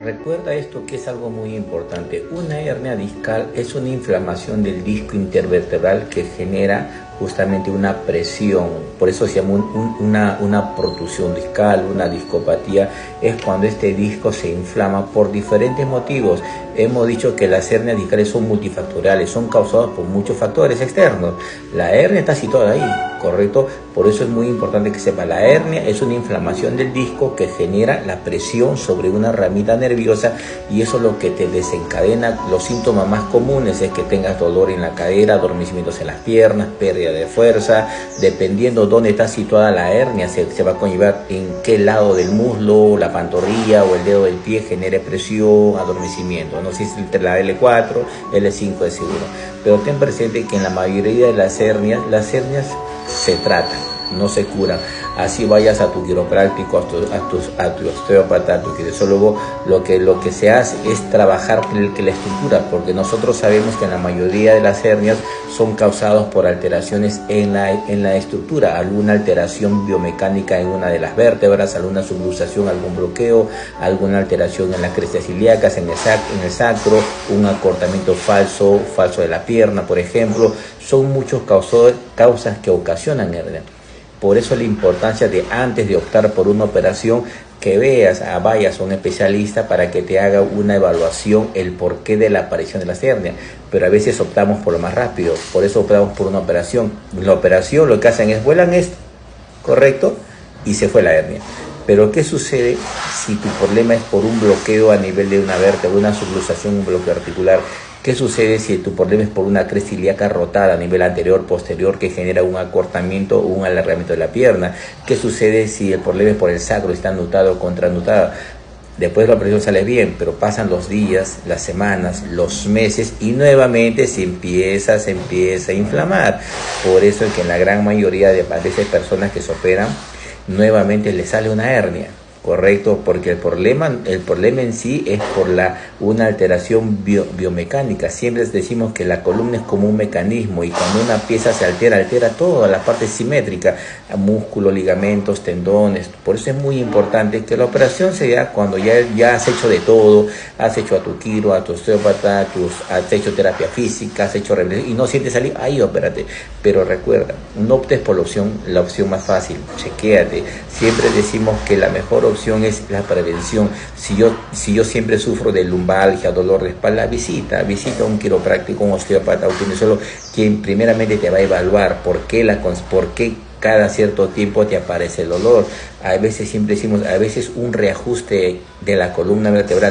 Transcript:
Recuerda esto que es algo muy importante. Una hernia discal es una inflamación del disco intervertebral que genera justamente una presión. Por eso se llama una protrusión discal, una discopatía. Es cuando este disco se inflama por diferentes motivos. Hemos dicho que las hernias discales son multifactoriales, son causadas por muchos factores externos. La hernia está situada ahí, ¿correcto? Por eso es muy importante que sepa, la hernia es una inflamación del disco que genera la presión sobre una ramita nerviosa, y eso es lo que te desencadena. Los síntomas más comunes es que tengas dolor en la cadera, adormecimientos en las piernas, pérdida de fuerza. Dependiendo dónde está situada la hernia, se va a conllevar en qué lado del muslo, la pantorrilla o el dedo del pie genere presión, adormecimiento. No sé si entre la L4, L5 es seguro. Pero ten presente que en la mayoría de las hernias se tratan, no se curan. Así vayas a tu quiropráctico, a tu osteópata, a tu kinesiólogo, lo que se hace es trabajar la estructura, porque nosotros sabemos que en la mayoría de las hernias son causadas por alteraciones en la estructura, alguna alteración biomecánica en una de las vértebras, alguna subluxación, algún bloqueo, alguna alteración en las crestas ilíacas, en el sacro, un acortamiento falso de la pierna, por ejemplo. Son muchos causas que ocasionan hernia. Por eso la importancia de, antes de optar por una operación, que vayas a un especialista para que te haga una evaluación, el porqué de la aparición de las hernias. Pero a veces optamos por lo más rápido, por eso optamos por una operación. La operación lo que hacen es vuelan esto, ¿correcto? Y se fue la hernia. Pero ¿qué sucede si tu problema es por un bloqueo a nivel de una vértebra, una subluxación, un bloqueo articular? ¿Qué sucede si tu problema es por una cresta ilíaca rotada a nivel anterior, posterior, que genera un acortamiento o un alargamiento de la pierna? ¿Qué sucede si el problema es por el sacro, está anudado o contranudado? Después la operación sale bien, pero pasan los días, las semanas, los meses, y nuevamente se empieza a inflamar. Por eso es que en la gran mayoría de esas personas que se operan, nuevamente les sale una hernia. Correcto, porque el problema en sí es por una alteración biomecánica. Siempre decimos que la columna es como un mecanismo, y cuando una pieza se altera toda la parte simétrica, músculos, ligamentos, tendones. Por eso es muy importante que la operación se haga cuando ya has hecho de todo, has hecho a tu quiro, a tu osteópata, has hecho terapia física, has hecho rehabilitación y no sientes salir, ahí opérate. Pero recuerda, no optes por la opción más fácil, chequéate. Siempre decimos que la mejor opción es la prevención. Si yo siempre sufro de lumbalgia, dolor de espalda, visita a un quiropráctico, un osteópata, un kinesiólogo, quien primeramente te va a evaluar por qué cada cierto tiempo te aparece el dolor. A veces siempre decimos, a veces un reajuste de la columna vertebral